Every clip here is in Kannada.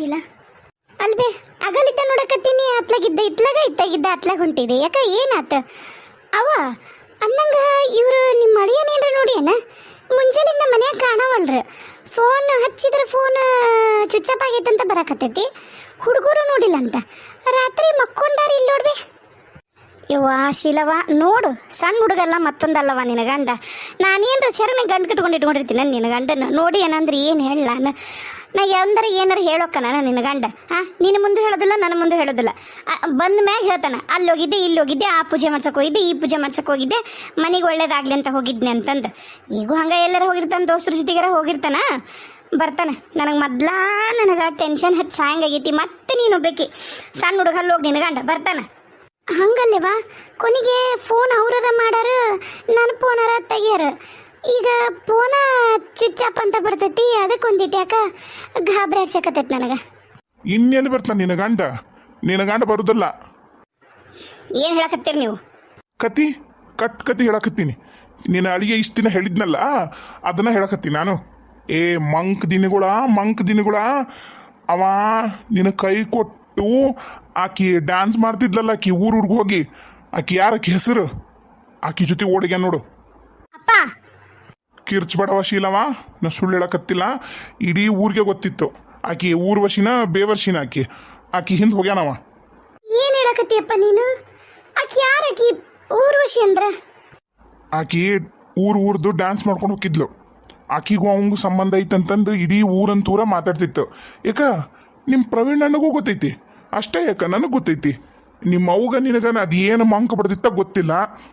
ಶೀಲಾ ಅಲ್ಬೇ ಅಗಲಿದ್ದ ನೋಡಕತ್ತೀನಿ ಇತ್ಲಾಗ ಅತ್ಲಾಗ ಹೊಂಟಿದೆ ಯಾಕ ಏನಾತ ಅವ ಅಂದಂಗ ಇವ್ರು ನಿಮ್ಮ ಅಳಿಯನೇನ್ರ ನೋಡಿ ಏನ ಮುಂಜಾನಿಂದ ಮನ್ಯಾಗ ಕಾಣವಲ್ರ ಫೋನ್ ಹಚ್ಚಿದ್ರೆ ಫೋನ್ ಚುಚ್ಚಪ್ ಆಗೈತಂತ ಬರಕತ್ತೈತಿ ಹುಡುಗರು ನೋಡಿಲ್ಲ ಅಂತ ರಾತ್ರಿ ಮಕ್ಕೊಂಡಾರ ಇಲ್ಲಿ ನೋಡ್ಬೇ ಯವ್ವ ಶೀಲವ ನೋಡು ಸಣ್ಣ ಹುಡುಗಲ್ಲ ಮತ್ತೊಂದಲ್ಲವ ನಿನ್ನ ಗಂಡ ನಾನೇನ್ರ ಶರಣ ಗಂಡು ಕಟ್ಕೊಂಡು ಇಟ್ಕೊಂಡಿರ್ತೀನಿ ನಿನ್ನ ಗಂಡನ ನೋಡಿ ಏನಂದ್ರೆ ಏನು ಹೇಳ ನಾ ಎಂದ್ರೆ ಏನಾರ ಹೇಳೋಕ್ಕ ನಾನು ನಿನ್ನ ಗಂಡ ನಿನ್ನ ಮುಂದೆ ಹೇಳೋದಿಲ್ಲ ನನ್ನ ಮುಂದೆ ಹೇಳೋದಿಲ್ಲ ಬಂದ ಮ್ಯಾಗ ಹೇಳ್ತಾನೆ ಅಲ್ಲಿ ಹೋಗಿದ್ದೆ ಇಲ್ಲಿ ಹೋಗಿದ್ದೆ ಆ ಪೂಜೆ ಮಾಡ್ಸಕ್ಕೆ ಹೋಗಿದ್ದೆ ಈ ಪೂಜೆ ಮಾಡ್ಸಕ್ಕೆ ಹೋಗಿದ್ದೆ ಮನೆಗೆ ಒಳ್ಳೇದಾಗ್ಲಿ ಅಂತ ಹೋಗಿದ್ನೆ ಅಂತಂದು ಈಗೂ ಹಂಗೆ ಎಲ್ಲರ ಹೋಗಿರ್ತಾನೆ ದೋಸ್ತರ ಜೊತೆಗಾರ ಹೋಗಿರ್ತಾನ ಬರ್ತಾನೆ ನನಗೆ ನನಗೆ ಟೆನ್ಷನ್ ಹಚ್ಚಿ ಸಾಯಂಗಾಗೈತಿ ಮತ್ತೆ ನೀನು ಬೇಕಿ ಸಣ್ಣ ಹುಡುಗಲ್ಲಿ ಹೋಗಿ ನಿನ್ನ ಗಂಡ ಬರ್ತಾನೆ ಹಂಗಲ್ಲೇವಾ ಕೊನೆಗೆ ಫೋನ್ ಅವ್ರರ ಮಾಡಾರ ನನ್ನ ಫೋನರ ತೆಗಿಯಾರ ಈಗ ಫೋನ ಸ್ವಿಚ್ ಅಂತ ಬರ್ತೈತಿ ಅದಕ್ಕೆ ಒಂದಿಟ್ಟು ಯಾಕ ಗಾಬರಿ ಹಚ್ಚಕತ್ತೈತಿ ನನಗೆ ಇನ್ನೆಲ್ಲಿ ಬರ್ತಾನೆ ನಿನ್ನ ಗಂಡ ಬರುದಿಲ್ಲ ಏನು ಹೇಳಕತ್ತೀರಿ ನೀವು ಕತಿ ಹೇಳಕತ್ತೀನಿ ನಿನ್ನ ಅಳಿಗೆ ಇಷ್ಟು ದಿನ ಹೇಳಿದ್ನಲ್ಲ ಅದನ್ನ ಹೇಳಕತ್ತೀನಿ ನಾನು ಮಂಕ್ ದಿನಗಳ ಅವ ನಿನ್ನ ಕೈ ಕೊಟ್ಟು ಆಕಿ ಡ್ಯಾನ್ಸ್ ಮಾಡ್ತಿದ್ಲಲ್ಲ ಆಕಿ ಊರಿಗೆ ಹೋಗಿ ಆಕಿ ಯಾರಕಿ ಹೆಸರು ಆಕಿ ಜೊತೆ ಓಡಿಗೆ ನೋಡು ಅಪ್ಪ ಕಿರ್ಚ್ಬೇಡವ ಶೀಲವ ನಾ ಸುಳ್ಳು ಹೇಳಕತ್ತಿಲ್ಲ ಇಡೀ ಊರಿಗೆ ಗೊತ್ತಿತ್ತು ಆಕಿ ಊರ್ವಶಿನ ಬೇವರ್ಶಿನ ಆಕಿ ಹಿಂದೆ ಹೋಗ್ಯಾನವ ಏನು ಹೇಳಕತ್ತೀಯಪ್ಪ ನೀನು ಆಕಿ ಯಾರಕಿ ಊರ್ವಶಿ ಅಂದ್ರ ಆಕಿ ಊರ್ದು ಡ್ಯಾನ್ಸ್ ಮಾಡ್ಕೊಂಡು ಹೋಗಿದ್ಲು ಆಕಿಗೂ ಅವಂಗೂ ಸಂಬಂಧ ಐತಂತಂದು ಇಡೀ ಊರಂತೂರ ಮಾತಾಡ್ತಿತ್ತು ಯಾಕ ನಿಮ್ಮ ಪ್ರವೀಣ್ ನನಗೂ ಗೊತ್ತೈತಿ ಅಷ್ಟೇ ಯಾಕ ನನಗೆ ಗೊತ್ತೈತಿ ನಿಮ್ಮ ಅವ್ಗ ನಿನಗನ ಅದೇನು ಮಂಕ ಬಡ್ದಿತ್ತ ಗೊತ್ತಿಲ್ಲ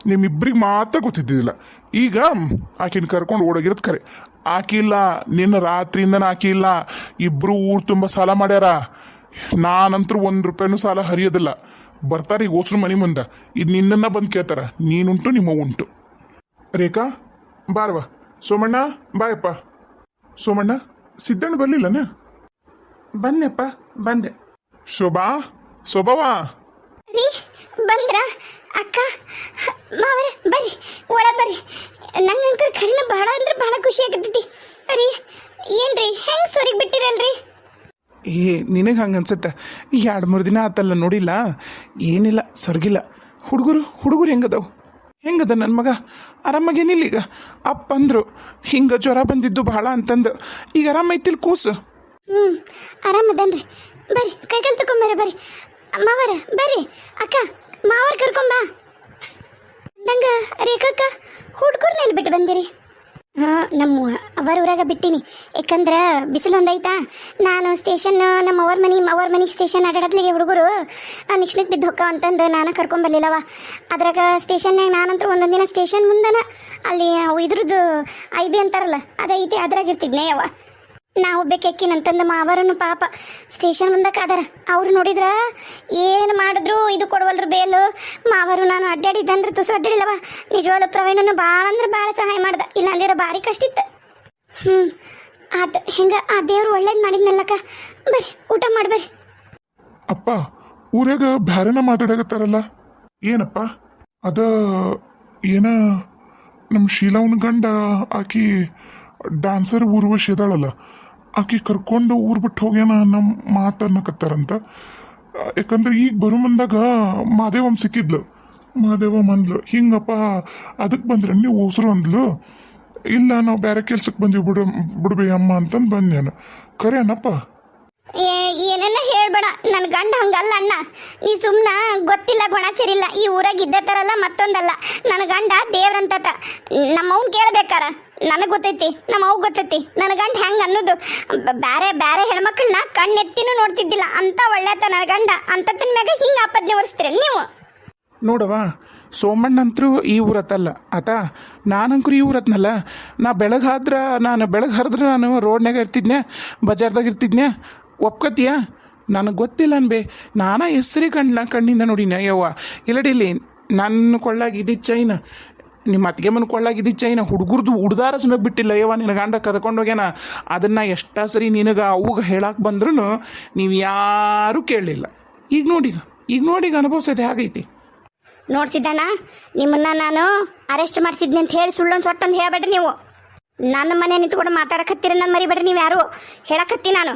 ನಿಮ್ಮಿಬ್ರಿಗೆ ಮಾತ್ರ ಗೊತ್ತಿದ್ದಿಲ್ಲ ಈಗ ಆಕಿನ ಕರ್ಕೊಂಡು ಓಡೋಗಿರೋದು ಕರೆ ಆಕಿಲ್ಲ ನಿನ್ನ ರಾತ್ರಿಯಿಂದನ ಆಕಿಲ್ಲ ಇಬ್ರು ಊರು ತುಂಬ ಸಾಲ ಮಾಡ್ಯಾರ ನಾನಂತರೂ ₹1 ಸಾಲ ಹರಿಯೋದಿಲ್ಲ ಬರ್ತಾರೆ ಈಗ ಓಸ್ರು ಮನೆ ಮುಂದೆ ಇದು ನಿನ್ನನ್ನು ಬಂದು ಕೇಳ್ತಾರ ನೀನುಂಟು ನಿಮ್ಮ ಉಂಟು ರೇಖಾ ಬಾರವಾ ಸೋಮಣ್ಣ ಬಾಯಪ್ಪ ಸೋಮಣ್ಣ ಸಿದ್ದಣ್ಣ ಬರಲಿಲ್ಲನ ಬಂದೆಪ್ಪ ಬಂದೆ ಶೋಭವಾ ರೀ ಬಂದ್ರ ಅಕ್ಕ ಮಾವರ ಬರ್ರಿ ಒಳ ಬರ್ರಿ ನಂಗಂಕರ್ ಕರಿನ ಭಾಳ ಅಂದ್ರೆ ಭಾಳ ಖುಷಿ ಆಗತೈತಿ ರೀ ಏನ್ರಿ ಹೆಂಗ್ ಸೊರಿಗ್ ಬಿಟ್ಟಿರಲ್ರಿ ನಿನಗೆ ಹಂಗೆ ಅನ್ಸುತ್ತೆ 2-3 ದಿನ ಆತಲ್ಲ ನೋಡಿಲ್ಲ ಏನಿಲ್ಲ ಸೊರಗಿಲ್ಲ ಹುಡುಗರು ಹೆಂಗದ ನನ್ನ ಮಗ ಆರಾಮಾಗೇನಿಲ್ಲ ಈಗ ಅಪ್ಪ ಅಂದರು ಹಿಂಗೆ ಜ್ವರ ಬಂದಿದ್ದು ಭಾಳ ಅಂತಂದು ಈಗ ಆರಾಮೈತಿಲ್ ಕೂಸು ಆರಾಮದನ್ರಿ ಬರ್ರಿ ಕೈಕಾಲು ತಗೊಂಬರ್ರಿ ಬರ್ರಿ ಮಾವರ ಬರ್ರಿ ಅಕ್ಕ ಮಾವರ್ ಕರ್ಕೊಂಬ ನಂಗ ರೇಖಕ್ಕ ಹುಡ್ಗರ್ನೆಲ್ಲಿ ಬಿಟ್ಟು ಬಂದಿರಿ ನಮ್ಮ ಅವರ ಊರಾಗ ಬಿಟ್ಟಿನಿ ಯಾಕಂದ್ರೆ ಬಿಸಿಲು ಒಂದೈತಾ ನಾನು ಸ್ಟೇಷನ್ ನಮ್ಮ ಅವ್ರ ಮನೆ ಸ್ಟೇಷನ್ ಅಡ್ಡಾಡತ್ಲಿಗೆ ಹುಡುಗರು ನಿಕ್ಷ್ಣಕ್ಕೆ ಬಿದ್ದು ಹೊಕ್ಕ ಅಂತಂದು ನಾನು ಕರ್ಕೊಂಬರ್ಲಿಲ್ಲವ ಅದ್ರಾಗ ಸ್ಟೇಷನ್ನಾಗ ನಾನಂತರೂ ಒಂದೊಂದು ದಿನ ಸ್ಟೇಷನ್ ಮುಂದನ ಅಲ್ಲಿ ಇದ್ರದ್ದು IB ಅಂತಾರಲ್ಲ ಅದೈತಿ ಅದ್ರಾಗ ಇರ್ತಿದ್ನೆ ಅವ ನಾವು ಬೇಕೆಕ್ಕಿನಂತಂದು ಮಾವರನ್ನು ಪಾಪ ಸ್ಟೇಷನ್ ಮುಂದಕ್ಕೆ ಅದಾರ ಅವ್ರು ನೋಡಿದ್ರ ಏನು ಮಾಡಿದ್ರು ಇದು ಕೊಡವಲ್ರು ಬೇಲು ಮಾವರು ನಾನು ಅಡ್ಡಾಡಿದ್ದಂದ್ರೆ ತುಸು ಅಡ್ಡಾಡಿಲ್ಲವ ನಿಜವಾಗ್ಲು ಪ್ರವೀಣನ್ನು ಭಾಳ ಅಂದ್ರೆ ಭಾಳ ಸಹಾಯ ಮಾಡ್ದ ಇಲ್ಲಾಂದ್ರೆ ಭಾರಿ ಕಷ್ಟ ಇತ್ತು ಹೆಂಗ ಆ ದೇವ್ರು ಒಳ್ಳೇದು ಮಾಡಿದ್ನಲ್ಲಕ್ಕ ಬರ್ರಿ ಊಟ ಮಾಡ್ಬರ್ರಿ ಅಪ್ಪ ಊರಾಗ ಬ್ಯಾರೆನ ಮಾತಾಡಕತ್ತಾರಲ್ಲ ಏನಪ್ಪ ಅದ ಏನ ನಮ್ಮ ಶೀಲಾವನ ಗಂಡ ಆಕಿ ಡ್ಯಾನ್ಸರ್ ಊರ್ವಶಿ ಇದಾಳಲ್ಲ ಆಕಿ ಕರ್ಕೊಂಡು ಊರು ಬಿಟ್ಟು ಹೋಗ್ಯಾನ ನಮ್ಮ ಮಾತನ್ನಕತ್ತಾರಂತ ಯಾಕಂದ್ರೆ ಈಗ ಬರೋ ಮುಂದಾಗ ಮಾದೇವಮ್ಮ ಸಿಕ್ಕಿದ್ಲು ಮಾದೇವಮ್ಮ ಅಂದ್ಲು ಹಿಂಗಪ್ಪ ಅದಕ್ಕೆ ಬಂದ್ರೆ ನೀವು ಉಸಿರು ಅಂದ್ಲು ಇಲ್ಲ ನಾವು ಬೇರೆ ಕೆಲ್ಸಕ್ಕೆ ಬಂದೀವಿ ಬಿಡ್ಬೇ ಅಮ್ಮ ಅಂತಂದು ಬಂದೇನು ಕರೇನಪ್ಪ ಏನನ್ನ ಹೇಳ್ಬೇಡ ನನ್ನ ಗಂಡ ಹಂಗಲ್ಲ ಅಣ್ಣ ನೀ ಸುಮ್ಮನೆ ಗೊತ್ತಿಲ್ಲ ಗುಣಚರಿಲ್ಲ ಈ ಊರಾಗ ಇದ್ದ ಥರಲ್ಲ ಮತ್ತೊಂದಲ್ಲ ನನ್ನ ಗಂಡ ದೇವ್ರಂತ ನಮ್ಮ ಅವ್ನು ಕೇಳ್ಬೇಕಾರ ನನಗೆ ಗೊತ್ತೈತಿ ನಮ್ಮ ಅವ್ಗೆ ಗೊತ್ತೈತಿ ನನ್ನ ಗಂಡ ಹೆಂಗೆ ಅನ್ನೋದು ಬೇರೆ ಹೆಣ್ಮಕ್ಳನ್ನ ಕಣ್ಣೆತ್ತಿನೂ ನೋಡ್ತಿದ್ದಿಲ್ಲ ಅಂತ ಒಳ್ಳೆತ ನನ್ನ ಗಂಡ ಅಂತತ್ತಿನ ಮ್ಯಾಗ ಹಿಂಗೆ ಆಪದ್ನೆ ಒರೆಸ್ತೀರ ನೀವು ನೋಡವ ಸೋಮಣ್ಣಂತರೂ ಈ ಊರತ್ತಲ್ಲ ನಾನಂಕರು ಈ ಊರತ್ನಲ್ಲ ಬೆಳಗ್ಗೆ ಹರಿದ್ರೆ ನಾನು ರೋಡ್ನಾಗ ಇರ್ತಿದ್ನೆ ಬಜಾರ್ದಾಗ ಇರ್ತಿದ್ನೆ ಒಪ್ಕೋತೀಯ ನನಗೆ ಗೊತ್ತಿಲ್ಲ ಅನ್ಬೇ ನಾನಾ ಹೆಸರಿ ಕಣ್ಣಿಂದ ನೋಡಿನ ಯವ್ವ ಇಲ್ಲಡಿಲ್ಲಿ ನನ್ನ ಕೊಳ್ಳಾಗ ಇದ್ದಿದ್ದು ಚೈನ ನಿಮ್ಮ ಅತ್ತಿಗೆ ಮನ ಕೊಳ್ಳಾಗ ಇದ್ದಿದ್ದು ಚೈನ ಹುಡುಗರ್ದು ಉಡ್ದಾರ ಸಮೇತ ಬಿಟ್ಟಿಲ್ಲ ಯವ್ವ ನಿನ್ನ ಗಂಡ ಕದ್ಕೊಂಡೋಗ್ಯಾನ ಅದನ್ನು ಎಷ್ಟಾ ಸರಿ ನಿನಗೆ ಅವಾಗ ಹೇಳಕ್ಕೆ ಬಂದ್ರೂ ನೀವು ಯಾರೂ ಕೇಳಲಿಲ್ಲ ಈಗ ನೋಡಿ ಅನುಭವಿಸೋದು ಹೇಗೈತಿ ನೋಡ್ಸಿದ್ದಣ್ಣ ನಿಮ್ಮನ್ನ ನಾನು ಅರೆಸ್ಟ್ ಮಾಡಿಸಿದ್ನಿ ಅಂತ ಹೇಳಿ ಸುಳ್ಳೊಂದು ಸೊಟ್ಟಂದು ಹೇಳ್ಬೇಡ್ರಿ ನೀವು ನನ್ನ ಮನೆ ನಿಂತ್ಕೊಂಡು ಮಾತಾಡಕತ್ತೀರಿ ನನ್ನ ಮರಿಬೇಡ್ರಿ ನೀವು ಯಾರು ಹೇಳಕತ್ತಿ ನಾನು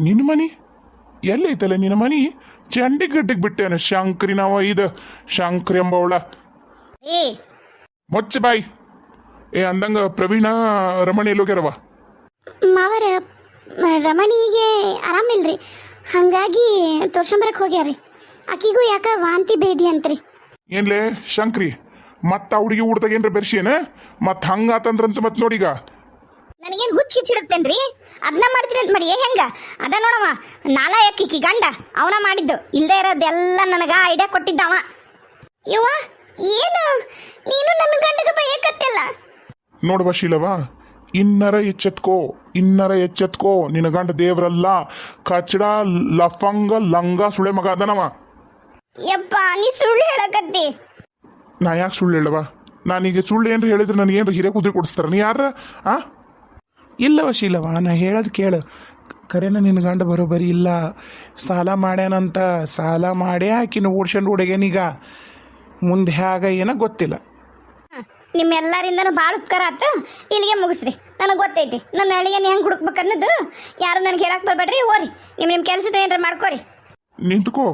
ನಿನ್ನ ಮನೆ ಎಲ್ಲೈತಲ್ಲ ನಿನ್ನ ಮನಿ ಚಂಡಿಗಡ್ಡಿಗೆ ಬಿಟ್ಟೇನ ಶಂಕ್ರಿ ನಾವ ಇದು ಶಂಕ್ರಿ ಎಂಬವಳ ಏ ಮೊಚ್ಚ ಬಾಯ್. ಅಂದಂಗ ಪ್ರವೀಣ ರಮಣಿ ಎಲ್ಲೋಗ್ಯಾರವ? ಮಾವರ ರಮಣಿಗೆ ಆರಾಮಿಲ್ರಿ, ಹಾಗಾಗಿ ತೋರ್ಸಂಬರಕ್ಕೆ ಹೋಗ್ಯಾರಿ. ಆಕಿಗೂ ಯಾಕ ವಾಂತಿ ಭೇದಿ ಅಂತ್ರಿ. ಏನ್ಲೇ ಶಂಕ್ರಿ, ಮತ್ತ ಹುಡುಗಿ ಊಟದಾಗ ಏನ್ರ ಬೆರ್ಸಿಯೇನ? ಮತ್ ಹಂಗಾತಂದ್ರಂತ ಮತ್ ನೋಡೀಗ ನನಗೇನು ಹುಚ್ಚು ಹಿಚ್ಚಿಡುತ್ತೇನ್ರಿ? ಅದನ್ನ ಮಾಡ್ತೀನಿ ಅಂತ ಮಾಡಿ ಹೆಂಗ ಅದ ನೋಡವ ನಾಲಾಯಕ್ಕಿ ಗಂಡ ಅವನ ಮಾಡಿದ್ದು, ಇಲ್ಲದೆ ಇರೋದೆಲ್ಲ ನನಗ ಐಡಿಯಾ ಕೊಟ್ಟಿದ್ದವ. ಯವ್ವ ಏನು ನೀನು ನನ್ನ ಗಂಡಗ ಬಯಕತ್ತಿಲ್ಲ? ನೋಡುವ ಶೀಲವ, ಇನ್ನರ ಎಚ್ಚೆತ್ಕೋ. ನಿನ್ನ ಗಂಡ ದೇವ್ರಲ್ಲ, ಕಚಡ ಲಫಂಗ ಲಂಗ ಸುಳೆ ಮಗ ಅದನವ. ಯಪ್ಪ ನೀ ಸುಳ್ಳು ಹೇಳಕತ್ತಿ. ನಾ ಯಾಕೆ ಸುಳ್ಳು ಹೇಳವ? ನಾನೀಗ ಸುಳ್ಳು ಏನ್ರ ಹೇಳಿದ್ರೆ ನನಗೆ ಏನ್ರ ಹಿರೇ ಕುದುರೆ ಕೊಡಿಸ್ತಾರ? ನೀ ಯಾರ ಇಲ್ಲವ ಶೀಲವ, ನಾ ಹೇಳೋದು ಕೇಳು. ಕರೆನ ನಿನ್ನ ಗಂಡ ಬರೋಬರಿ ಇಲ್ಲ. ಸಾಲ ಮಾಡ್ಯಾನಂತ, ಸಾಲ ಮಾಡೇ ಆಕಿನ ಓಡ್ಸಂಡು ಹುಡುಗೇನೀಗ. ಮುಂದೆ ಹೇಗ ಏನೋ ಗೊತ್ತಿಲ್ಲ. ನಿಮ್ಮೆಲ್ಲರಿಂದನೂ ಭಾಳ ಉಪಕಾರ ಆತು. ಇಲ್ಲಿಗೆ ಮುಗಿಸ್ರಿ, ನನಗೆ ಗೊತ್ತೈತಿ ನನ್ನ ಅಳಿಯನ್ ಹೆಂಗೆ ಹುಡುಕ್ಬೇಕು ಅನ್ನೋದು. ಯಾರು ನನಗೆ ಹೇಳಕ್ಕೆ ಬರ್ಬೇಡ್ರಿ. ಓರಿ ನಿಮ್ಮ ಕೆಲಸದ ಏನಾರ ಮಾಡ್ಕೋರಿ. ನಿಂತ್ಕೋ.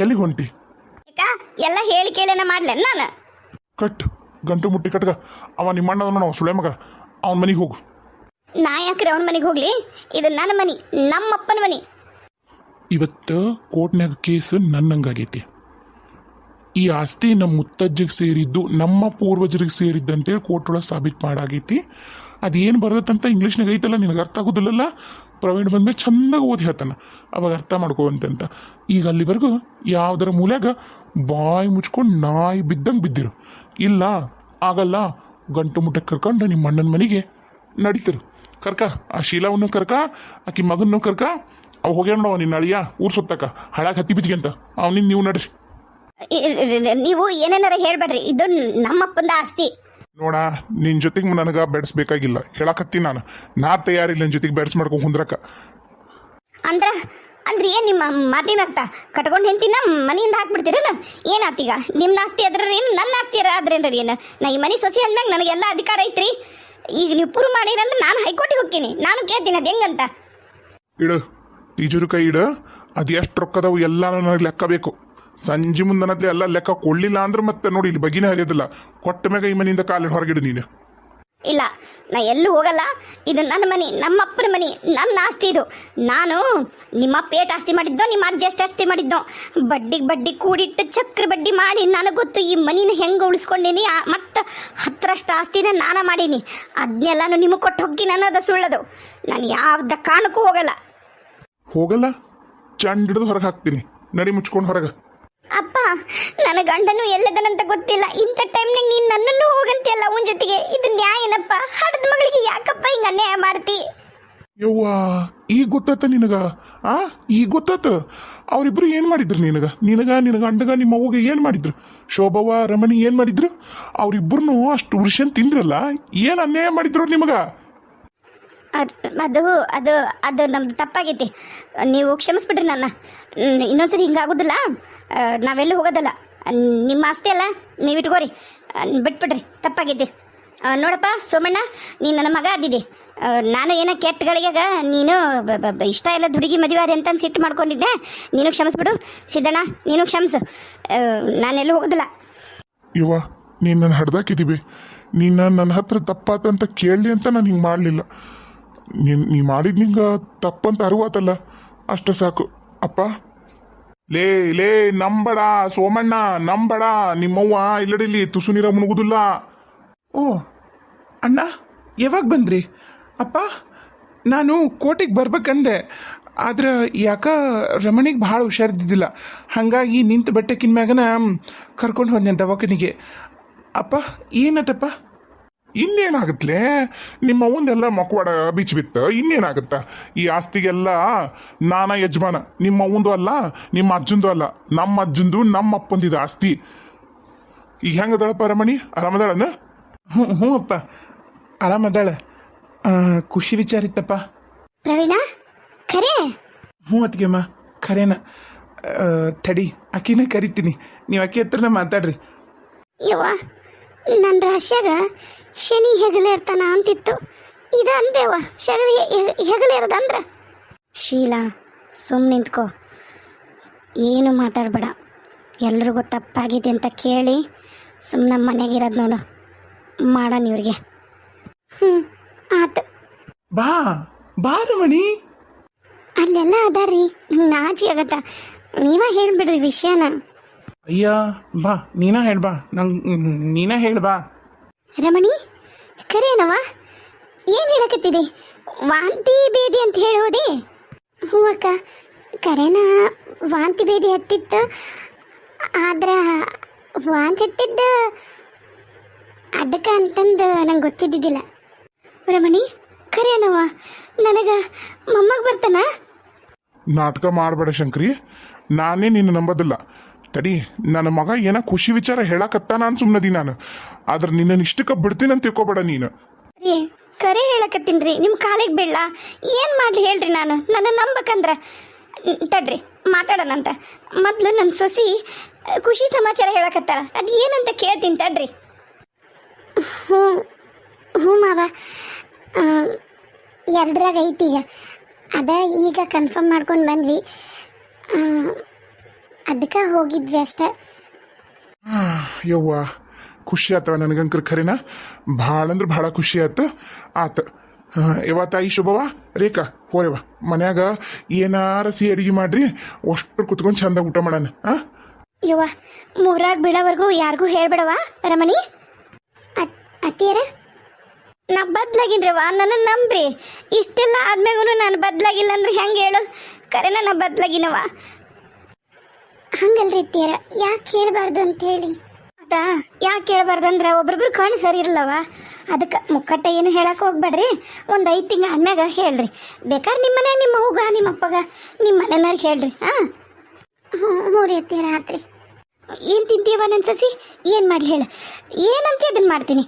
ಎಲ್ಲಿಗೆ ಹೊಂಟಿ? ಯಾಕ ಎಲ್ಲ ಹೇಳಿ ಕೇಳೇನ ಮಾಡ್ಲೆ ನಾನು? ಕಟ್ ಗಂಟು ಮುಟ್ಟಿ ಕಟ್ಗ. ಅವ ನಿಮ್ಮ ಅಣ್ಣ ನಾವು ಸುಳೆ ಮಗ, ಅವನ ಮನೆಗೆ ಹೋಗು. ನಾ ಯಾಕ್ರಿ ಅವನ ಮನೆಗೆ ಹೋಗ್ಲಿ? ಇದು ನನ್ನ ಮನಿ, ನಮ್ಮಪ್ಪನ ಮನಿ. ಇವತ್ತು ಕೋರ್ಟ್ನಾಗ ಕೇಸ್ ನನ್ನಂಗಾಗೈತಿ. ಈ ಆಸ್ತಿ ನಮ್ಮ ಮುತ್ತಜ್ಜಿಗೆ ಸೇರಿದ್ದು, ನಮ್ಮ ಪೂರ್ವಜರಿಗೆ ಸೇರಿದ್ದಂತೇಳಿ ಕೋರ್ಟ್ ಒಳಗೆ ಸಾಬೀತು ಮಾಡಾಗೈತಿ. ಅದೇನು ಬರ್ತಂತ ಇಂಗ್ಲೀಷ್ನಾಗ ಐತಲ್ಲ, ನಿನಗೆ ಅರ್ಥ ಆಗೋದಿಲ್ಲಲ್ಲ. ಪ್ರವೀಣ್ ಬಂದ್ಮೇಲೆ ಚಂದಾಗಿ ಓದಿ ಹೇಳ್ತಾನೆ, ಅವಾಗ ಅರ್ಥ ಮಾಡ್ಕೋವಂತಂತ. ಈಗ ಅಲ್ಲಿವರೆಗೂ ಯಾವುದರ ಮೂಲ್ಯಾಗ ಬಾಯಿ ಮುಚ್ಕೊಂಡು ನಾಯಿ ಬಿದ್ದಂಗೆ ಬಿದ್ದಿರು. ಇಲ್ಲ ಆಗಲ್ಲ, ಗಂಟು ಮುಟ್ಟಕ್ಕೆ ಕರ್ಕೊಂಡು ನಿಮ್ಮ ಅಣ್ಣನ ಮನೆಗೆ ನಡೀತಿರು. ಕರ್ಕ ಆ ಶೀಲಾವನ್ನು ಕರ್ಕ, ಆಕಿ ಮಗನ್ನು ಕರ್ಕ. ಅವು ಹೋಗ್ಯಾರ ನೋಡವ ನಿನ್ನ ಅಳಿಯ ಊರು ಸುತ್ತಕ ಹಳಾಗ ಹತ್ತಿ ಬಿದ್ದಿಗೆ ಅಂತ. ಅವನಿಂದ ನೀವು ನಡ್ರಿ. ನೀವು ಏನೇನಾರ ಹೇಳ್ಬೇಡ್ರಿ, ಇದು ನಮ್ಮಪ್ಪಂದ ಆಸ್ತಿ. ನೋಡ, ನಿನ್ನ ಜೊತೆಗೆ ನನಗೆ ಬೆಡ್ಸ್ಬೇಕಾಗಿಲ್ಲ, ಹೇಳಕತ್ತೀನಿ ನಾನು. ನಾ ತಯಾರಿಲ್ಲ ನಿನ್ನ ಜೊತೆಗೆ ಬೆಡ್ಸ್ ಮಾಡ್ಕೊಂಡು ಕುಂದ್ರಕ. ಅಂದ್ರೆ ಏನು ನಿಮ್ಮ ಮಾತಿನ ಅರ್ಥ? ಕಟ್ಕೊಂಡು ಹೆಂಡ್ತಿನ ಮನೆಯಿಂದ ಹಾಕ್ಬಿಡ್ತೀರಲ್ಲ? ಏನಾತೀಗ? ನಿಮ್ಮ ಆಸ್ತಿ ಅದ್ರ ಏನು, ನನ್ನ ಆಸ್ತಿ ಆದ್ರೇನ್ರಿ ಏನು? ನಾ ಈ ಮನೆ ಸೊಸೆ ಅಂದ್ಮ್ಯಾಗ ನನಗೆಲ್ಲ ಅಧಿಕಾರ ಐತ್ರಿ. ಈಗ ನೀವು ಪುರು ಮಾಡಿರಂದ್ರೆ ನಾನು ಹೈಕೋರ್ಟಿಗೆ ಹೋಗ್ತೀನಿ, ನಾನು ಕೇಳ್ತೀನಿ ಅದು ಹೆಂಗಂತ. ಇಡು ಟೀಚರು ಕೈ ಇಡು. ಅದು ಎಷ್ಟು ರೊಕ್ಕದವು ಎಲ್ಲ ನನಗೆ ಲೆಕ್ಕ ಬೇಕು. ಸಂಜೆ ಮುಂದನತ್ಲೆ ಎಲ್ಲ ಲೆಕ್ಕ ಕೊಡಲಿಲ್ಲ ಅಂದ್ರೆ ಮತ್ತೆ ನೋಡಿ ಇಲ್ಲಿ ಬಗ್ಗಿನೇ ಹರಿಯೋದಿಲ್ಲ. ಕೊಟ್ಟ ಮ್ಯಾಗ ಈ ಮನೆಯಿಂದ ಕಾಲಿಗೆ ಹೊರಗಿಡು ನೀನು. ಇಲ್ಲ, ನಾ ಎಲ್ಲೂ ಹೋಗಲ್ಲ. ಇದು ನನ್ನ ಮನೆ, ನಮ್ಮಪ್ಪನ ಮನೆ, ನನ್ನ ಆಸ್ತಿ ಇದು. ನಾನು ನಿಮ್ಮಪ್ಪ ಏಟ್ ಆಸ್ತಿ ಮಾಡಿದ್ದೋ, ನಿಮ್ಮ ಅಜ್ಜ ಎಷ್ಟು ಆಸ್ತಿ ಮಾಡಿದ್ದೋ, ಬಡ್ಡಿ ಕೂಡಿಟ್ಟು ಚಕ್ರ ಬಡ್ಡಿ ಮಾಡಿ ನನಗೆ ಗೊತ್ತು ಈ ಮನಿನ ಹೆಂಗೆ ಉಳಿಸ್ಕೊಂಡೀನಿ. ಮತ್ತು 10ರಷ್ಟು ಆಸ್ತಿನ ನಾನು ಮಾಡೀನಿ. ಅದನ್ನೆಲ್ಲಾನು ನಿಮಗೆ ಕೊಟ್ಟು ಹೋಗ್ತೀನಿ ಅನ್ನೋದು ಸುಳ್ಳದು. ನಾನು ಯಾವ್ದ ಕಾರಣಕ್ಕೂ ಹೋಗಲ್ಲ. ಚಂಡ್ ಹಿಡಿದು ಹೊರಗೆ ಹಾಕ್ತೀನಿ, ನಡಿ ಮುಚ್ಕೊಂಡು ಹೊರಗೆ. ಅಪ್ಪ, ನನ್ನ ಗಂಡನು ಎಲ್ಲದನಂತ ಗೊತ್ತಿಲ್ಲ. ಇಂಥ ಟೈಮ್ನಾಗ ನೀನು ನನ್ನನ್ನು ಹೋಗಂತಿಯಲ್ಲ ಅವನ ಜೊತೆಗೆ, ಇದು ನ್ಯಾಯನಪ್ಪ? ಹಡದ ಮಗಳಿಗೆ ಯಾಕಪ್ಪ ಹಿಂಗೆ ಅನ್ಯಾಯ ಮಾಡ್ತಿ? ಯವ್ವ, ಈಗ ಗೊತ್ತಾತ ನಿನಗ? ಈಗ ಗೊತ್ತಾತ ಅವರಿಬ್ರು ಏನು ಮಾಡಿದ್ರು ನಿನಗ ನಿನ್ನ ಗಂಡಗ ನಿಮ್ಮ ಅವ್ವಗೆ ಏನು ಮಾಡಿದ್ರು? ಶೋಭವ್ವ ರಮಣಿ ಏನು ಮಾಡಿದ್ರು? ಅವರಿಬ್ಬರನ್ನು ಅಷ್ಟು ಉರ್ಷನ್ ತಿಂದ್ರಲ್ಲ, ಏನು ಅನ್ಯಾಯ ಮಾಡಿದ್ರು ನಿಮಗ? ಅದು ಅದು ಅದು ನಮ್ದು ತಪ್ಪಾಗೈತಿ. ನೀವು ಕ್ಷಮಿಸ್ಬಿಡ್ರಿ ನನ್ನ. ಇನ್ನೊಂದ್ಸರಿ ಹಿಂಗಾಗೋದಿಲ್ಲ. ನಾವೆಲ್ಲೂ ಹೋಗೋದಲ್ಲ. ನಿಮ್ಮ ಆಸ್ತಿ ಅಲ್ಲ, ನೀವು ಇಟ್ಕೋರಿ, ಬಿಟ್ಬಿಡ್ರಿ. ತಪ್ಪಾಗೈತಿ. ನೋಡಪ್ಪ ಸೋಮಣ್ಣ, ನೀನು ನನ್ನ ಮಗ ಅದಿದ್ದಿ. ನಾನು ಏನೋ ಕೆಟ್ಟಗಳಿಗಾಗ ನೀನು ಇಷ್ಟ ಇಲ್ಲ ಹುಡುಗಿ ಮದುವೆ ಆದೆ ಅಂತ ಸಿಟ್ಟು ಮಾಡ್ಕೊಂಡಿದ್ದೆ. ನೀನು ಕ್ಷಮಿಸ್ಬಿಡು. ಸಿದ್ದಣ್ಣ, ನೀನು ಕ್ಷಮಿಸು. ನಾನೆಲ್ಲೂ ಹೋಗೋದಿಲ್ಲ. ಇವ ನೀನು ನನ್ನ ಹಡ್ದಾಕಿದ್ದೀವಿ. ನೀನು ನನ್ನ ಹತ್ರ ತಪ್ಪಾತಂತ ಕೇಳಲಿ ಅಂತ ನಾನು ಹಿಂಗೆ ಮಾಡಲಿಲ್ಲ. ನೀ ಮಾಡಿದ್ ನಿಂಗೆ ತಪ್ಪಂತ ಅರಿವಾತಲ್ಲ, ಅಷ್ಟು ಸಾಕು. ಅಪ್ಪ ಲೇ ನಂಬಡ ಸೋಮಣ್ಣ, ನಂಬಡ. ನಿಮ್ಮವ್ವ ಇಲ್ಲಡಿಲ್ಲಿ ತುಸು ನೀರ ಮುನುಗುದಿಲ್ಲ. ಓ ಅಣ್ಣ, ಯಾವಾಗ ಬಂದ್ರಿ? ಅಪ್ಪ, ನಾನು ಕೋಟಿಗೆ ಬರ್ಬೇಕಂದೆ, ಆದ್ರೆ ಯಾಕ ರಮಣಿಗೆ ಭಾಳ ಹುಷಾರಿದ್ದಿದ್ದಿಲ್ಲ. ಹಾಗಾಗಿ ನಿಂತು ಬಟ್ಟೆಕಿನ ಮ್ಯಾಗನ ಕರ್ಕೊಂಡು ಹೋದ್ನೆ ದವಾಖಾನಿಗೆ. ಅಪ್ಪ ಏನತ್ತಪ್ಪ? ಇನ್ನೇನಾಗತ್ಲೆ, ನಿಮ್ಮ ಅವಂದೆಲ್ಲ ಮಕ್ಕವಾಡ ಬೀಚ್ ಬಿತ್ತು. ಇನ್ನೇನಾಗುತ್ತ? ಈ ಆಸ್ತಿಗೆಲ್ಲ ನಾನಾ ಯಜಮಾನ. ನಿಮ್ಮ ಅವಂದು ಅಲ್ಲ, ನಿಮ್ಮ ಅಜ್ಜಂದು ಅಲ್ಲ, ನಮ್ಮ ಅಜ್ಜಂದು ನಮ್ಮ ಅಪ್ಪಂದಿದ ಆಸ್ತಿ. ಈಗ ಹೆಂಗದಳಪ್ಪ ರಮಣಿ? ಆರಾಮದಾಳನ? ಹ್ಞೂ ಅಪ್ಪ, ಆರಾಮದಾಳೆ. ಖುಷಿ ವಿಚಾರ ಇತ್ತಪ್ಪ. ಪ್ರವೀಣ ಖರೆ? ಹ್ಞೂ ಅತ್ತಿಗೆಮ್ಮ, ಖರೇನ. ತಡಿ, ಆಕಿನ ಕರಿತೀನಿ, ನೀವು ಆಕೆ ಹತ್ರನ ಮಾತಾಡ್ರಿ. ಯವ್ವ, ನನ್ನ ರಾಶ್ಯಾಗ ಶನಿ ಹೆಗಲ ಇರ್ತಾನ ಅಂತಿತ್ತು. ಇದು ಅನ್ಬೇವ, ಹೆಗಲ ಇರೋದಂದ್ರ ಶೀಲಾ ಸುಮ್ಮನೆ ನಿಂತ್ಕೋ, ಏನು ಮಾತಾಡಬೇಡ. ಎಲ್ರಿಗೂ ತಪ್ಪಾಗಿದೆ ಅಂತ ಕೇಳಿ ಸುಮ್ಮನೆ ಮನೆಗಿರೋದು ನೋಡು. ಮಾಡೋಣ ಇವ್ರಿಗೆ. ಆತು. ಬಾ ಬಾ ರಮಣಿ. ಅಲ್ಲೆಲ್ಲ ಅದಾರ್ರಿ, ನಾಚಿ ಆಗತ್ತ. ನೀವೇ ಹೇಳ್ಬಿಡ್ರಿ ವಿಷಯನ. ಅಯ್ಯ ಬಾ, ನೀನ ಹೇಳ್ಬಾ. ರಮಣಿ, ಕರೇನವ? ಏನು ಹೇಳಕತ್ತಿದೆ? ವಾಂತಿ ಬೇದಿ ಅಂತ ಹೇಳೋದೆ? ಹ್ಞೂ ಅಕ್ಕ, ಕರೇನ ವಾಂತಿ ಬೇದಿ ಹತ್ತಿತ್ತು. ಆದ್ರೆ ವಾಂತಿ ಹತ್ತಿದ್ದು ಅದಕ್ಕೆ ಅಂತಂದು ನಂಗೆ ಗೊತ್ತಿದ್ದಿದ್ದಿಲ್ಲ. ರಮಣಿ, ಕರೇನವ? ನನಗೆ ಮೊಮ್ಮಗ ಬರ್ತಾನ? ನಾಟಕ ಮಾಡಬೇಡ ಶಂಕ್ರಿ, ನಾನೇ ನಿನ್ನ ನಂಬೋದಿಲ್ಲ. ತಡಿ, ನನ್ನ ಮಗ ಏನ ಖುಷಿ ವಿಚಾರ ಹೇಳಕತ್ತಾನ ಅಂತ ಸುಮ್ಮನದಿ ನಾನು. ಆದ್ರೆ ನಿನ್ನ ಇಷ್ಟಕ್ಕೆ ಬಿಡ್ತೀನಿ ಅಂತ ತಿಳ್ಕೊಬೇಡ ನೀನು. ರೀ, ಕರೆ ಹೇಳಕತ್ತೀನಿ. ನಿಮ್ಮ ಕಾಲಿಗೆ ಬೀಳ. ಏನು ಮಾಡಲಿ ಹೇಳ್ರಿ? ನನ್ನ ನಂಬಕಂದ್ರೆ ತಡ್ರಿ ಮಾತಾಡೋಣಂತ. ಮೊದಲು ನನ್ನ ಸೊಸಿ ಖುಷಿ ಸಮಾಚಾರ ಹೇಳಕತ್ತಾಳ. ಅದು ಏನಂತ ಕೇಳ್ತೀನಿ ತಡ್ರಿ. ಹ್ಞೂ ಹ್ಞೂ ಮಾವ, 2ರಾಗ ಐತಿ ಈಗ. ಅದ ಈಗ ಕನ್ಫರ್ಮ್ ಮಾಡ್ಕೊಂಡು ಬಂದ್ವಿ, ಅದಕ್ಕೆ ಹೋಗಿದ್ವಿ ಅಷ್ಟೆ. ಯವ್ವ, ಖುಷಿ ಆತವ ನನಗಂಕರ್. ಖರೇನ ಭಾಳ ಅಂದ್ರೆ ಭಾಳ ಖುಷಿ ಆಯ್ತು. ಯವ್ವ ತಾಯಿ ಶುಭವ, ರೇಖಾ ಹೋರೆವ ಮನ್ಯಾಗ ಏನಾರ ಸಿಹಿ ಅಡಿಗೆ ಮಾಡ್ರಿ, ಅಷ್ಟು ಕುತ್ಕೊಂಡು ಚಂದ ಊಟ ಮಾಡೋಣ. ಯವ್ವ, 3ರಾಗ ಬೀಳೋವರೆಗೂ ಯಾರಿಗೂ ಹೇಳ್ಬೇಡವಾ ರಮಣಿ. ಅತ್ತಿಯರ, ನಾ ಬದ್ಲಾಗಿನ್ರವ, ನನ್ನ ನಂಬ್ರಿ. ಇಷ್ಟೆಲ್ಲ ಆದ್ಮೇಗೂ ನಾನು ಬದ್ಲಾಗಿಲ್ಲ ಅಂದ್ರೆ ಹೆಂಗೆ ಹೇಳು? ಕರೆನ ನಾ ಬದ್ಲಾಗಿನವ. ಹಂಗಲ್ರಿ ಅತ್ತಿಯರ, ಯಾಕೆ ಕೇಳಬಾರ್ದು ಅಂತ ಹೇಳಿ. ಅದಾ ಯಾಕೆ ಕೇಳಬಾರ್ದು ಅಂದ್ರೆ ಒಬ್ರೊಬ್ರು ಕಣ್ಣು ಸರಿ ಇರಲ್ಲವ. ಅದಕ್ಕೆ ಮುಕ್ಕಟ್ಟ ಏನು ಹೇಳಕ್ಕೆ ಹೋಗ್ಬೇಡ್ರಿ. ಒಂದು 5 ತಿಂಗಳು ಆದ್ಮ್ಯಾಗ ಹೇಳ್ರಿ. ಬೇಕಾದ್ರೆ ನಿಮ್ಮ ಮನ್ಯಾಗ ನಿಮ್ಮ ಅವ್ಗ ನಿಮ್ಮ ಅಪ್ಪಗ ನಿಮ್ಮ ಮನೆಯವ್ರಿಗೆ ಹೇಳ್ರಿ. ಹ್ಞೂ ರೀ ಅತ್ತಿಯರ, ಆತ್ರಿ. ಏನು ತಿಂತೀವ ನನ್ನ ಸಸಿ? ಏನು ಮಾಡಲಿ ಹೇಳು? ಏನಂತ ಅದನ್ನು ಮಾಡ್ತೀನಿ.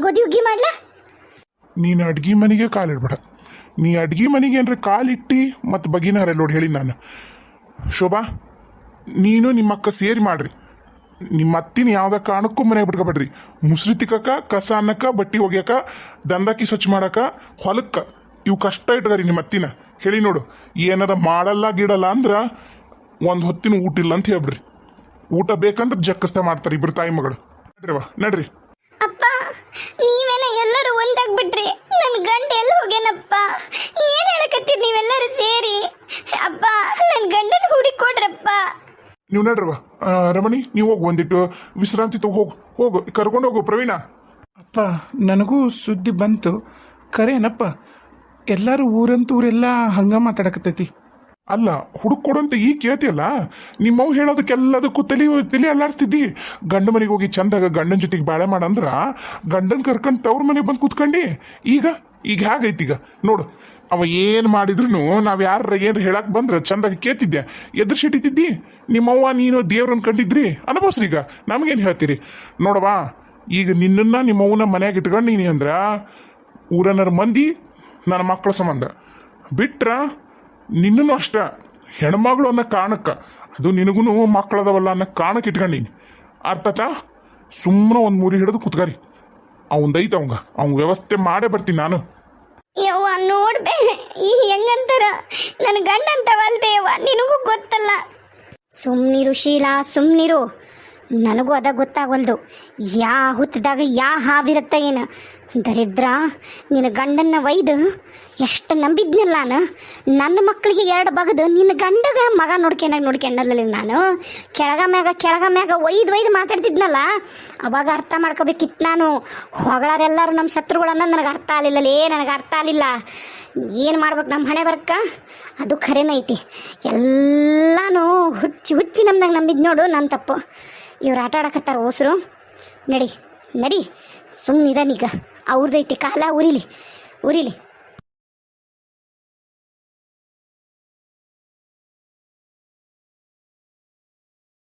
ಗೋಧಿ ಹುಗ್ಗಿ ಮಾಡ್ಲಾ? ನೀನು ಅಡ್ಗೆ ಮನೆಗೆ ಕಾಲಿಡ್ಬೇಡ. ನೀ ಅಡ್ಗೆ ಮನೆಗೆ ಅಂದ್ರೆ ಕಾಲಿಟ್ಟು ಮತ್ತು ಬಗಿನಾರ ನೋಡಿ ಹೇಳಿ ನಾನು. ಶೋಭಾ, ನೀನು ನಿಮ್ಮ ಅಕ್ಕ ಸೇರಿ ಮಾಡ್ರಿ. ನಿಮ್ಮ ಅತ್ತಿನ ಯಾವ್ದ ಕಾರಣಕ್ಕೂ ಮನೆಗೆ ಬಿಟ್ಕೊಬೇಡ್ರಿ. ಮುಸ್ರಿ ತಿಕ್ಕಕ್ಕ, ಕಸ ಅನ್ನಕ್ಕ, ಬಟ್ಟೆ ಒಗ್ಯಾಕ, ದಂದಾಕಿ ಸ್ವಚ್ಛ ಮಾಡಕ, ಹೊಲಕ್ಕ ಇವು ಕಷ್ಟ ಇಟ್ಟಾರಿ ನಿಮ್ಮ ಅತ್ತಿನ. ಹೇಳಿ ನೋಡು, ಏನಾರ ಮಾಡಲ್ಲ ಗಿಡಲ್ಲ ಅಂದ್ರೆ 1 ಹೊತ್ತಿನ ಊಟ ಇಲ್ಲ ಅಂತ ಹೇಳ್ಬಿಡ್ರಿ. ಊಟ ಬೇಕಂದ್ರೆ ಜಕ್ಕಸ್ತ ಮಾಡ್ತಾರೆ ಇಬ್ರು ತಾಯಿ ಮಗಳು. ನಡ್ರಿವಾ ನಡ್ರಿ. ಅಪ್ಪ, ನೀವೇನ ಎಲ್ಲರೂ ಒಂದಾಗ್ಬಿಟ್ರಿ. ನನ್ನ ಗಂಡ ಎಲ್ಲಿ ಹೋಗ್ಯಾನಪ್ಪ? ಏನು ಹೇಳಕತ್ತೀರಿ ನೀವೆಲ್ಲರೂ ಸೇರಿ? ಅಪ್ಪ, ನನ್ನ ಗಂಡನ ಹುಡುಕಿ ಕೊಡ್ರಪ್ಪ. ನೀವು ನಡ್ರವ. ರಮಣಿ, ನೀವು ಹೋಗು, ಒಂದಿಟ್ಟು ವಿಶ್ರಾಂತಿ ತಗೋ. ಹೋಗು ಕರ್ಕೊಂಡು ಹೋಗು ಪ್ರವೀಣ. ಅಪ್ಪ, ನನಗೂ ಸುದ್ದಿ ಬಂತು. ಕರೇನಪ್ಪ, ಎಲ್ಲರೂ ಊರಂತೂರೆಲ್ಲ ಹಂಗ ಮಾತಾಡಕತ್ತೈತಿ. ಅಲ್ಲ, ಹುಡುಕೊಡಂತ ಈ ಕೇಳ್ತಿಯಲ್ಲ, ನಿಮ್ಮವ್ ಹೇಳೋದಕ್ಕೆಲ್ಲದಕ್ಕೂ ತಲೆ ಅಲ್ಲಾಡ್ಸ್ತಿದ್ದಿ. ಗಂಡ ಮನೆಗೆ ಹೋಗಿ ಚಂದಾಗ ಗಂಡನ ಜೊತೆಗೆ ಬಾಳೆ ಮಾಡಂದ್ರ ಗಂಡನ ಕರ್ಕೊಂಡು ತವ್ರ ಮನೆಗೆ ಬಂದು ಕೂತ್ಕೊಂಡಿ. ಈಗ ಹೇಗೈತಿ ಈಗ ನೋಡು. ಅವ ಏನು ಮಾಡಿದ್ರು ನಾವು ಯಾರ ಏನು ಹೇಳಕ್ ಬಂದ್ರೆ ಚಂದಾಗ ಕೇಳ್ತಿದ್ದೆ, ಎದುರು ಸಿಟ್ಟಿದ್ದಿ. ನಿಮ್ಮವ್ವ ನೀನು ದೇವ್ರನ್ನ ಕಂಡಿದ್ರಿ, ಅನುಭವಿಸ್ರಿ. ಈಗ ನಮಗೇನು ಹೇಳ್ತೀರಿ ನೋಡವಾ? ಈಗ ನಿನ್ನನ್ನು ನಿಮ್ಮವ್ವನ ಮನ್ಯಾಗ ಇಟ್ಕೊಂಡು ನೀನಿ ಅಂದ್ರ ಊರನ್ನರ ಮಂದಿ ನನ್ನ ಮಕ್ಕಳ ಸಂಬಂಧ ಬಿಟ್ರ, ನಿನ್ನೂ ಅಷ್ಟ ಹೆಣ್ಮಗಳು ಅನ್ನೋ ಕಾರಣಕ್ಕೆ, ಅದು ನಿನಗೂ ಮಕ್ಕಳದವಲ್ಲ ಅನ್ನೋ ಕಾರಣಕ್ಕೆ ಇಟ್ಕೊಂಡೀನಿ. ಅರ್ಥತ? ಸುಮ್ಮನೆ ಒಂದು ಮೂರಿ ಹಿಡಿದು ಕುತ್ಕರಿ. ಅವಂದೈತೆ ಅವ್ನ ವ್ಯವಸ್ಥೆ ಮಾಡೇ ಬರ್ತೀನಿ ನಾನು. ಯವ್ವ ನೋಡ್ಬೇ, ಈ ಹೆಂಗಂತಾರ ನನ್ನ ಗಂಡ ಅಂತವಲ್ಬೇ ಯವ್ವ, ನಿನಗೂ ಗೊತ್ತಲ್ಲ. ಸುಮ್ನಿರು ಶೀಲಾ, ಸುಮ್ನಿರು. ನನಗೂ ಅದ ಗೊತ್ತಾಗವಲ್ದು. ಹುತ್ತದಾಗ ಹಾವಿರತ್ತ ಏನು ದರಿದ್ರ. ನಿನ್ನ ಗಂಡನ್ನ ಒಯ್ದು ಎಷ್ಟು ನಂಬಿದ್ನಲ್ಲ ನಾನು. ನನ್ನ ಮಕ್ಕಳಿಗೆ 2 ಬಗದು ನಿನ್ನ ಗಂಡಗ ಮಗ ನೋಡ್ಕೊಂಡಲ್ಲ ನಾನು. ಕೆಳಗ ಮ್ಯಾಗ ಒಯ್ದು ಮಾತಾಡ್ತಿದ್ನಲ್ಲ, ಅವಾಗ ಅರ್ಥ ಮಾಡ್ಕೋಬೇಕಿತ್ತು ನಾನು. ಹೊಗಳಾರೆಲ್ಲರೂ ನಮ್ಮ ಶತ್ರುಗಳನ್ನ ನನಗೆ ಅರ್ಥ ಆಗಲಿಲ್ಲ. ಏನು ಮಾಡ್ಬೇಕು ನಮ್ಮ ಹಣೆ ಬರ್ಕ? ಅದು ಖರೇನೈತಿ. ಎಲ್ಲಾನು ಹುಚ್ಚಿ ನಮ್ದಾಗ ನಂಬಿದ್ ನೋಡು. ನನ್ನ ತಪ್ಪು. ಇವ್ರು ಆಟ ಆಡಕತ್ತಾರ ಓಸರು. ನಡಿ ಸುಮ್ಮನಿರನೀಗ. ಅವ್ರದೈತಿ ಕಾಲ ಉರಿಲಿ.